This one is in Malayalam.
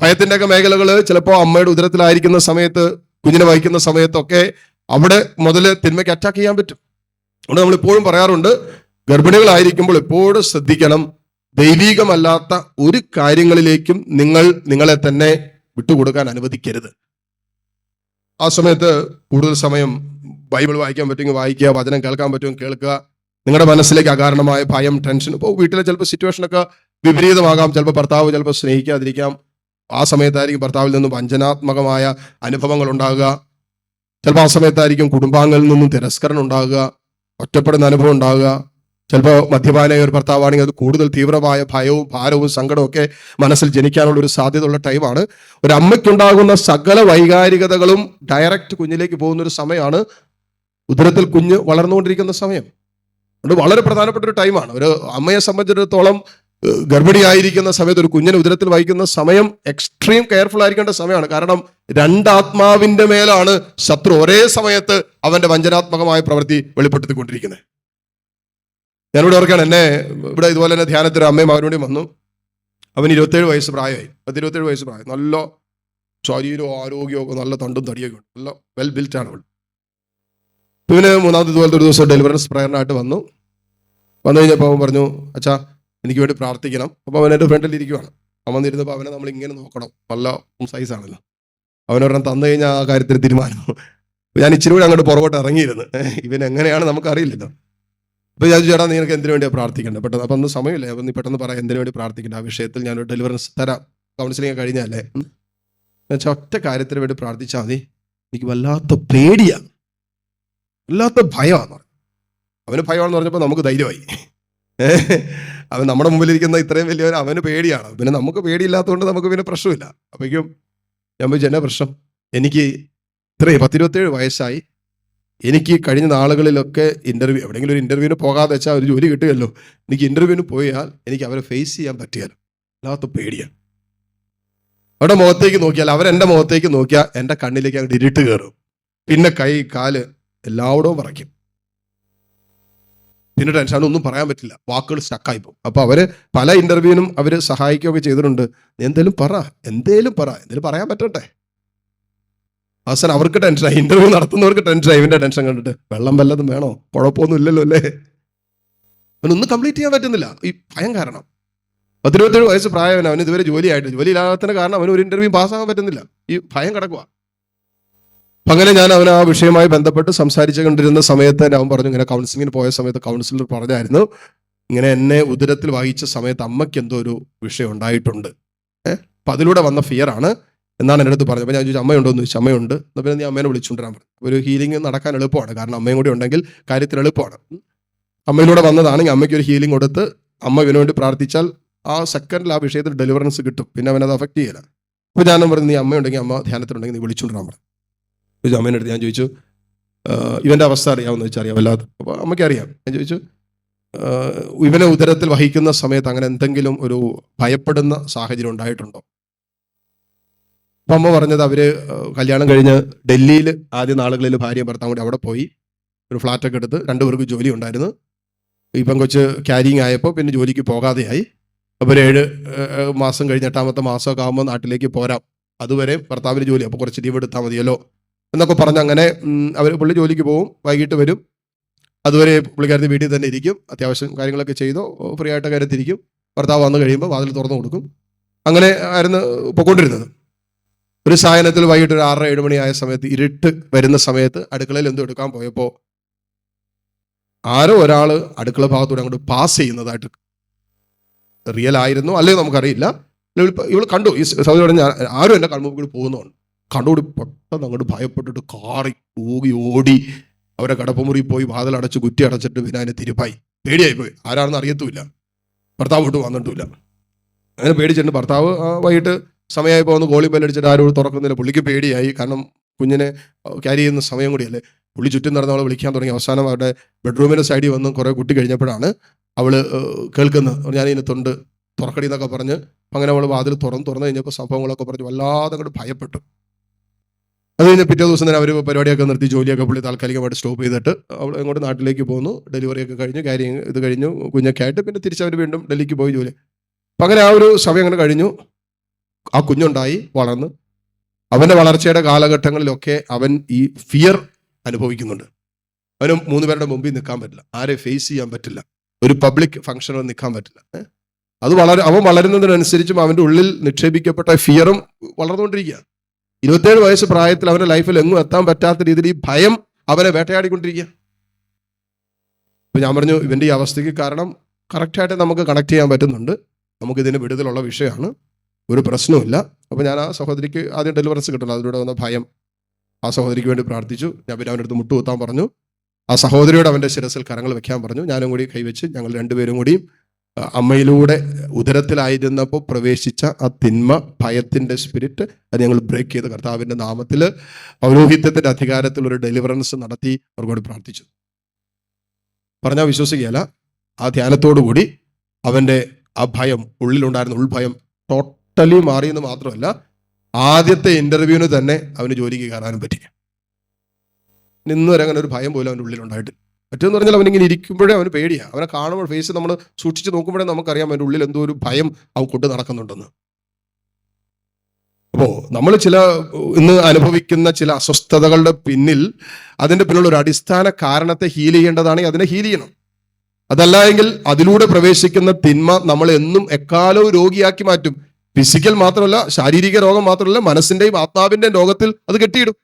ഭയത്തിൻ്റെയൊക്കെ മേഖലകൾ ചിലപ്പോൾ അമ്മയുടെ ഉദരത്തിലായിരിക്കുന്ന സമയത്ത്, കുഞ്ഞിനെ വഹിക്കുന്ന സമയത്തൊക്കെ അവിടെ മുതൽ തിന്മയ്ക്ക് അറ്റാക്ക് ചെയ്യാൻ പറ്റും. അതുകൊണ്ട് നമ്മൾ ഇപ്പോഴും പറയാറുണ്ട്, ഗർഭിണികളായിരിക്കുമ്പോൾ എപ്പോഴും ശ്രദ്ധിക്കണം, ദൈവീകമല്ലാത്ത ഒരു കാര്യങ്ങളിലേക്കും നിങ്ങളെ തന്നെ വിട്ടുകൊടുക്കാൻ അനുവദിക്കരുത്. ആ സമയത്ത് കൂടുതൽ സമയം ബൈബിൾ വായിക്കാൻ പറ്റുമെങ്കിൽ വായിക്കുക, വചനം കേൾക്കാൻ പറ്റുമെങ്കിൽ കേൾക്കുക. നിങ്ങളുടെ മനസ്സിലേക്ക് അകാരണമായ ഭയം, ടെൻഷൻ, ഇപ്പോൾ വീട്ടിലെ ചിലപ്പോൾ സിറ്റുവേഷനൊക്കെ വിപരീതമാകാം. ചിലപ്പോൾ ഭർത്താവ് ചിലപ്പോൾ സ്നേഹിക്കാതിരിക്കാം. ആ സമയത്തായിരിക്കും ഭർത്താവിൽ നിന്നും വഞ്ചനാത്മകമായ അനുഭവങ്ങൾ ഉണ്ടാകുക. ചിലപ്പോൾ ആ സമയത്തായിരിക്കും കുടുംബാംഗങ്ങളിൽ നിന്നും തിരസ്കരണം ഉണ്ടാകുക, ഒറ്റപ്പെടുന്ന അനുഭവം ഉണ്ടാകുക. ചിലപ്പോൾ മദ്യപാനായ ഒരു ഭർത്താവാണെങ്കിൽ അത് കൂടുതൽ തീവ്രമായ ഭയവും ഭാരവും സങ്കടവും ഒക്കെ മനസ്സിൽ ജനിക്കാനുള്ള ഒരു സാധ്യതയുള്ള ടൈമാണ്. ഒരു അമ്മയ്ക്കുണ്ടാകുന്ന സകല വൈകാരികതകളും ഡയറക്റ്റ് കുഞ്ഞിലേക്ക് പോകുന്ന ഒരു സമയമാണ് ഉദരത്തിൽ കുഞ്ഞ് വളർന്നുകൊണ്ടിരിക്കുന്ന സമയം. അത് വളരെ പ്രധാനപ്പെട്ട ഒരു ടൈമാണ്. ഒരു അമ്മയെ സംബന്ധിച്ചിടത്തോളം ഗർഭിണിയായിരിക്കുന്ന സമയത്ത്, ഒരു കുഞ്ഞിനെ ഉദരത്തിൽ വഹിക്കുന്ന സമയം എക്സ്ട്രീം കെയർഫുൾ ആയിരിക്കേണ്ട സമയമാണ്. കാരണം രണ്ടാത്മാവിന്റെ മേലാണ് ശത്രു ഒരേ സമയത്ത് അവന്റെ വഞ്ചനാത്മകമായ പ്രവൃത്തി വെളിപ്പെടുത്തിക്കൊണ്ടിരിക്കുന്നത്. ഞാനിവിടെ ഓർക്കാണ്, എന്നെ ഇവിടെ ഇതുപോലെ തന്നെ ധ്യാനത്തിൽ അമ്മയും അവനോട് വന്നു. അവൻ 27 വയസ്സ് പ്രായമായി. 27 വയസ്സ് പ്രായം. നല്ല ശരീരവും ആരോഗ്യമൊക്കെ, നല്ല തണ്ടും തടിയൊക്കെ ഉണ്ട്, നല്ല വെൽ ബിൽറ്റ് ആണ് അവൾ. ഇവന് മൂന്നാമത്തെ ഇതുപോലത്തെ ഒരു ദിവസം ഡെലിവറൻസ് പ്രയറിനായിട്ട് വന്നു കഴിഞ്ഞപ്പോൾ അവൻ പറഞ്ഞു, അച്ഛാ എനിക്ക് വേണ്ടി പ്രാർത്ഥിക്കണം. അപ്പോൾ അവൻ എൻ്റെ ഫ്രണ്ടിൽ ഇരിക്കുവാണ്. അവൻ വന്നിരുന്നപ്പോൾ അവനെ നമ്മൾ ഇങ്ങനെ നോക്കണം, നല്ല സൈസാണല്ലോ. അവനൊരെണ്ണം തന്നു കഴിഞ്ഞാൽ ആ കാര്യത്തിൽ തീരുമാനം. ഞാൻ ഇച്ചിരി കൂടി അങ്ങോട്ട് പുറകോട്ട് ഇറങ്ങിയിരുന്നു. ഇവൻ എങ്ങനെയാണ് നമുക്കറിയില്ലല്ലോ. അപ്പോൾ ഞാൻ ചേട്ടാ നിനക്ക് എന്തിനു വേണ്ടിയാണ് പ്രാർത്ഥിക്കേണ്ടത്? പെട്ടെന്ന് അപ്പം ഒന്നും സമയമില്ല. അപ്പം നീ പെട്ടെന്ന് പറയാം എന്തിനു വേണ്ടി പ്രാർത്ഥിക്കേണ്ട, ആ വിഷയത്തിൽ ഞാനൊരു ഡെലിവറൻസ് തരാം, കൗൺസിലിംഗ് കഴിഞ്ഞാലേ. എന്നുവെച്ചാൽ ഒറ്റ കാര്യത്തിന് വേണ്ടി പ്രാർത്ഥിച്ചാൽ മതി. എനിക്ക് വല്ലാത്ത പേടിയാണ്, വല്ലാത്ത ഭയമാണെന്ന് പറഞ്ഞു. അവന് ഭയമാണെന്ന് പറഞ്ഞപ്പോൾ നമുക്ക് ധൈര്യമായി. അവൻ നമ്മുടെ മുമ്പിലിരിക്കുന്ന ഇത്രയും വലിയവൻ, അവന് പേടിയാണ്. പിന്നെ നമുക്ക് പേടിയില്ലാത്തതുകൊണ്ട് നമുക്ക് പിന്നെ പ്രശ്നമില്ല. അപ്പോഴേക്കും ഞാൻ ചോദിച്ചു, എന്നാ പ്രശ്നം? എനിക്ക് ഇത്രയും 27 വയസ്സായി, എനിക്ക് കഴിഞ്ഞ നാളുകളിലൊക്കെ ഇൻ്റർവ്യൂ, എവിടെയെങ്കിലും ഒരു ഇൻ്റർവ്യൂവിന് പോകാതെ വെച്ചാൽ ഒരു ജോലി കിട്ടുമല്ലോ. എനിക്ക് ഇൻ്റർവ്യൂവിന് പോയാൽ എനിക്ക് അവരെ ഫേസ് ചെയ്യാൻ പറ്റിയാലും വല്ലാത്ത പേടിയാണ്. അവരുടെ മുഖത്തേക്ക് നോക്കിയാൽ, അവരെൻ്റെ മുഖത്തേക്ക് നോക്കിയാൽ എൻ്റെ കണ്ണിലേക്ക് അങ്ങോട്ട് ഇരുട്ട് കയറും. പിന്നെ കൈ കാല് എല്ലായിടവും പറയ്ക്കും. പിന്നെ ടെൻഷൻ, ഒന്നും പറയാൻ പറ്റില്ല, വാക്കുകൾ സ്റ്റക്കായിപ്പോകും. അപ്പോൾ അവർ പല ഇൻ്റർവ്യൂവിനും അവർ സഹായിക്കുകയൊക്കെ ചെയ്തിട്ടുണ്ട്. എന്തേലും പറയാൻ പറ്റട്ടെ. അവസാനം അവർക്ക് ടെൻഷനായി, ഇൻ്റർവ്യൂ നടത്തുന്നവർക്ക് ടെൻഷനായി. ഇവൻ്റെ ടെൻഷൻ കണ്ടിട്ട് വെള്ളം വല്ലതും വേണോ, കുഴപ്പമൊന്നും ഇല്ലല്ലോ അല്ലേ. അവനൊന്നും കംപ്ലീറ്റ് ചെയ്യാൻ പറ്റുന്നില്ല, ഈ ഭയം കാരണം. 27 വയസ്സ് പ്രായവൻ, അവന് ഇതുവരെ ജോലിയില്ലാത്തതിന് കാരണം അവന് ഒരു ഇൻ്റർവ്യൂ പാസ്സാകാൻ പറ്റുന്നില്ല, ഈ ഭയം കിടക്കുക. അങ്ങനെ ഞാൻ അവൻ ആ വിഷയവുമായി ബന്ധപ്പെട്ട് സംസാരിച്ചു കൊണ്ടിരുന്ന സമയത്ത് അവൻ പറഞ്ഞു, ഇങ്ങനെ കൗൺസിലിങ്ങിന് പോയ സമയത്ത് കൗൺസിലർ പറഞ്ഞായിരുന്നു, ഇങ്ങനെ എന്നെ ഉദരത്തിൽ വഹിച്ച സമയത്ത് അമ്മയ്ക്ക് എന്തോ ഒരു വിഷയം ഉണ്ടായിട്ടുണ്ട്, അപ്പം അതിലൂടെ വന്ന ഫിയറാണ് എന്നാണ് എൻ്റെ അടുത്ത് പറഞ്ഞത്. അപ്പോൾ ഞാൻ ചോദിച്ചു, അമ്മയുണ്ടോ എന്ന് ചോദിച്ചു. അമ്മയുണ്ട്. എന്നാൽ പിന്നെ നീ അമ്മേനെ വിളിച്ചുകൊണ്ടിരാൻ പറഞ്ഞു. ഒരു ഹീലിംഗ് നടക്കാൻ എളുപ്പമാണ്, കാരണം അമ്മയും കൂടി ഉണ്ടെങ്കിൽ കാര്യത്തിൽ എളുപ്പമാണ്. അമ്മയിലൂടെ വന്നതാണെങ്കിൽ അമ്മയ്ക്ക് ഒരു ഹീലിംഗ് കൊടുത്ത് അമ്മ ഇവന് വേണ്ടി പ്രാർത്ഥിച്ചാൽ ആ സെക്കൻഡിൽ ആ വിഷയത്തിൽ ഡെലിവറൻസ് കിട്ടും, പിന്നെ അവനത് അഫക്റ്റ് ചെയ്യില്ല. അപ്പോൾ ഞാനും പറഞ്ഞു, നീ അമ്മയുണ്ടെങ്കിൽ, അമ്മ ധ്യാനത്തിലുണ്ടെങ്കിൽ നീ വിളിച്ചുകൊണ്ടിരാൻ പറഞ്ഞു. അമ്മേൻ്റെ അടുത്ത് ഞാൻ ചോദിച്ചു, ഇവൻ്റെ അവസ്ഥ അറിയാമെന്ന് വെച്ചാൽ അറിയാമല്ലാതെ. അപ്പോൾ അമ്മയ്ക്ക് അറിയാം. ഞാൻ ചോദിച്ചു, ഇവനെ ഉദരത്തിൽ വഹിക്കുന്ന സമയത്ത് അങ്ങനെ എന്തെങ്കിലും ഒരു ഭയപ്പെടുന്ന സാഹചര്യം ഉണ്ടായിട്ടുണ്ടോ? അപ്പം അമ്മ പറഞ്ഞത്, അവർ കല്യാണം കഴിഞ്ഞ് ഡൽഹിയിൽ ആദ്യ നാളുകളിൽ ഭാര്യയും ഭർത്താവും കൂടി അവിടെ പോയി ഒരു ഫ്ലാറ്റൊക്കെ എടുത്ത് 2 പേർക്ക് ജോലി ഉണ്ടായിരുന്നു. ഇപ്പം കൊച്ച് ക്യാരിങ് ആയപ്പോൾ പിന്നെ ജോലിക്ക് പോകാതെയായി. അപ്പോൾ 7 മാസം കഴിഞ്ഞ് 8ാമത്തെ മാസമൊക്കെ ആകുമ്പോൾ നാട്ടിലേക്ക് പോരാം, അതുവരെ ഭർത്താവിന് ജോലി, അപ്പോൾ കുറച്ച് ലീവ് എടുത്താൽ മതിയല്ലോ എന്നൊക്കെ പറഞ്ഞ് അങ്ങനെ പുള്ളി ജോലിക്ക് പോകും, വൈകിട്ട് വരും. അതുവരെ പുള്ളിക്കാരത്തി വീട്ടിൽ തന്നെ ഇരിക്കും, അത്യാവശ്യം കാര്യങ്ങളൊക്കെ ചെയ്തോ ഫ്രീ ആയിട്ട് കാര്യത്തിരിക്കും. ഭർത്താവ് വന്നു കഴിയുമ്പോൾ വാതിൽ തുറന്നു കൊടുക്കും. അങ്ങനെ ആയിരുന്നു പൊയ്ക്കൊണ്ടിരുന്നത്. ഒരു സായനത്തിൽ വൈകിട്ട് ഒരു 6-7 മണിയായ സമയത്ത്, ഇരുട്ട് വരുന്ന സമയത്ത് അടുക്കളയിൽ എന്തോ എടുക്കാൻ പോയപ്പോൾ ആരോ ഒരാൾ അടുക്കള ഭാഗത്തൂടെ അങ്ങോട്ട് പാസ് ചെയ്യുന്നതായിട്ട്, റിയൽ ആയിരുന്നു അല്ലെങ്കിൽ നമുക്കറിയില്ല, ഇവൾ കണ്ടു. ഈ സഹോദരൻ ആരും എൻ്റെ കൺമുമ്പിൽ പോകുന്നതാണ് കണ്ടുകൂടി പെട്ടെന്ന് അങ്ങോട്ട് ഭയപ്പെട്ടിട്ട് കാറി ഓടി അവരെ കടപ്പുമുറി പോയി വാതിലടച്ച് കുറ്റി അടച്ചിട്ട് പിന്നെ അതിനെ തിരുപ്പായി. പേടിയായി പോയി, ആരാണെന്ന് അറിയത്തുമില്ല, ഭർത്താവ് വിട്ട് വന്നിട്ടുമില്ല. അങ്ങനെ പേടിച്ചിട്ട് ഭർത്താവ് വൈകിട്ട് സമയമായി പോകുന്ന കോളി ബെല്ലടിച്ചിട്ട് ആരോട് തുറക്കുന്നില്ല. പുള്ളിക്ക് പേടിയായി, കാരണം കുഞ്ഞിനെ ക്യാരി ചെയ്യുന്ന സമയം കൂടിയല്ലേ. പുള്ളി ചുറ്റും നടന്ന് അവളെ വിളിക്കാൻ തുടങ്ങി. അവസാനം അവരുടെ ബെഡ്റൂമിൻ്റെ സൈഡിൽ വന്ന് കുറേ കുട്ടി കഴിഞ്ഞപ്പോഴാണ് അവൾ കേൾക്കുന്നത്, ഞാനിതിനകത്തുണ്ട് തുറക്കടി എന്നൊക്കെ പറഞ്ഞ്. അങ്ങനെ അവൾ വാതിൽ തുറന്നു കഴിഞ്ഞപ്പോൾ സംഭവങ്ങളൊക്കെ പറഞ്ഞ് വല്ലാതെ അങ്ങോട്ട് ഭയപ്പെട്ടു. അത് കഴിഞ്ഞ് പിറ്റേ ദിവസം തന്നെ അവർ പരിപാടിയൊക്കെ നിർത്തി, ജോലിയൊക്കെ പുള്ളി താൽക്കാലികമായിട്ട് സ്റ്റോപ്പ് ചെയ്തിട്ട് അവൾ ഇങ്ങോട്ട് നാട്ടിലേക്ക് പോന്നു. ഡെലിവറിയൊക്കെ കഴിഞ്ഞു, കാര്യം ഇത് കഴിഞ്ഞു, കുഞ്ഞൊക്കെ ആയിട്ട് പിന്നെ തിരിച്ചവർ വീണ്ടും ഡൽഹിക്ക് പോയി ജോലി. അപ്പം അങ്ങനെ ആ ഒരു സമയം അങ്ങനെ കഴിഞ്ഞു. ആ കുഞ്ഞുണ്ടായി വളർന്ന് അവന്റെ വളർച്ചയുടെ കാലഘട്ടങ്ങളിലൊക്കെ അവൻ ഈ ഫിയർ അനുഭവിക്കുന്നുണ്ട്. അവന് 3 പേരുടെ മുമ്പിൽ നിൽക്കാൻ പറ്റില്ല, ആരെ ഫേസ് ചെയ്യാൻ പറ്റില്ല, ഒരു പബ്ലിക് ഫംഗ്ഷനിൽ നിൽക്കാൻ പറ്റില്ല. അത് അവൻ വളരുന്നതിനനുസരിച്ചും അവന്റെ ഉള്ളിൽ നിക്ഷേപിക്കപ്പെട്ട ഫിയറും വളർന്നുകൊണ്ടിരിക്കുക. 27 വയസ്സ് പ്രായത്തിൽ അവന്റെ ലൈഫിൽ എങ്ങും എത്താൻ പറ്റാത്ത രീതിയിൽ ഈ ഭയം അവനെ വേട്ടയാടിക്കൊണ്ടിരിക്കുക. അപ്പൊ ഞാൻ പറഞ്ഞു, ഇവന്റെ ഈ അവസ്ഥയ്ക്ക് കാരണം കറക്റ്റായിട്ട് നമുക്ക് കണക്ട് ചെയ്യാൻ പറ്റുന്നുണ്ട്, നമുക്കിതിന് വിടുതലുള്ള വിഷയമാണ്, ഒരു പ്രശ്നവുമില്ല. അപ്പോൾ ഞാൻ ആ സഹോദരിക്ക് ആദ്യം ഡെലിവറൻസ് കിട്ടണം, അതിലൂടെ വന്ന ഭയം, ആ സഹോദരിക്ക് വേണ്ടി പ്രാർത്ഥിച്ചു. ഞാൻ പിന്നെ അവൻ്റെ അടുത്ത് മുട്ടുകുത്താൻ പറഞ്ഞു. ആ സഹോദരിയോട് അവൻ്റെ ശിരസിൽ കരങ്ങൾ വെക്കാൻ പറഞ്ഞു. ഞാനും കൂടി കൈവച്ച് ഞങ്ങൾ രണ്ടുപേരും കൂടിയും അമ്മയിലൂടെ ഉദരത്തിലായിരുന്നപ്പോൾ പ്രവേശിച്ച ആ തിന്മ, ഭയത്തിൻ്റെ സ്പിരിറ്റ്, അത് ഞങ്ങൾ ബ്രേക്ക് ചെയ്ത് കർത്താവിൻ്റെ നാമത്തിൽ പൗരോഹിത്യത്തിൻ്റെ അധികാരത്തിൽ ഒരു ഡെലിവറൻസ് നടത്തി അവർക്കോട് പ്രാർത്ഥിച്ചു. പറഞ്ഞാൽ വിശ്വസിക്കുകയല്ല, ആ ധ്യാനത്തോടുകൂടി അവൻ്റെ ആ ഭയം, ഉള്ളിലുണ്ടായിരുന്ന ഉൾഭയം ടോട്ടലി മാറിയെന്ന് മാത്രമല്ല, ആദ്യത്തെ ഇന്റർവ്യൂവിന് തന്നെ അവന് ജോലിക്ക് കയറാനും പറ്റി. ഇന്ന് വരെ അങ്ങനെ ഒരു ഭയം പോലും അവൻ്റെ ഉള്ളിലുണ്ടായിട്ടില്ല. മറ്റേന്ന് പറഞ്ഞാൽ അവനിങ്ങനെ ഇരിക്കുമ്പോഴേ അവന് പേടിയാണ്. അവനെ കാണുമ്പോൾ ഫേസ് നമ്മൾ സൂക്ഷിച്ച് നോക്കുമ്പോഴേ നമുക്കറിയാം അവൻ്റെ ഉള്ളിൽ എന്തോ ഒരു ഭയം അവൻ കൊണ്ട് നടക്കുന്നുണ്ടെന്ന്. അപ്പോൾ നമ്മൾ ഇന്ന് അനുഭവിക്കുന്ന ചില അസ്വസ്ഥതകളുടെ പിന്നിൽ, അതിൻ്റെ പിന്നിലുള്ള ഒരു അടിസ്ഥാന കാരണത്തെ ഹീൽ ചെയ്യേണ്ടതാണെങ്കിൽ അതിനെ ഹീൽ ചെയ്യണം. അതല്ല എങ്കിൽ അതിലൂടെ പ്രവേശിക്കുന്ന തിന്മ നമ്മൾ എന്നും എക്കാലവും രോഗിയാക്കി മാറ്റും. ഫിസിക്കൽ മാത്രമല്ല, ശാരീരിക രോഗം മാത്രമല്ല, മനസ്സിന്റെയും ആത്മാവിന്റെയും രോഗത്തിൽ അത് കെട്ടിയിടും.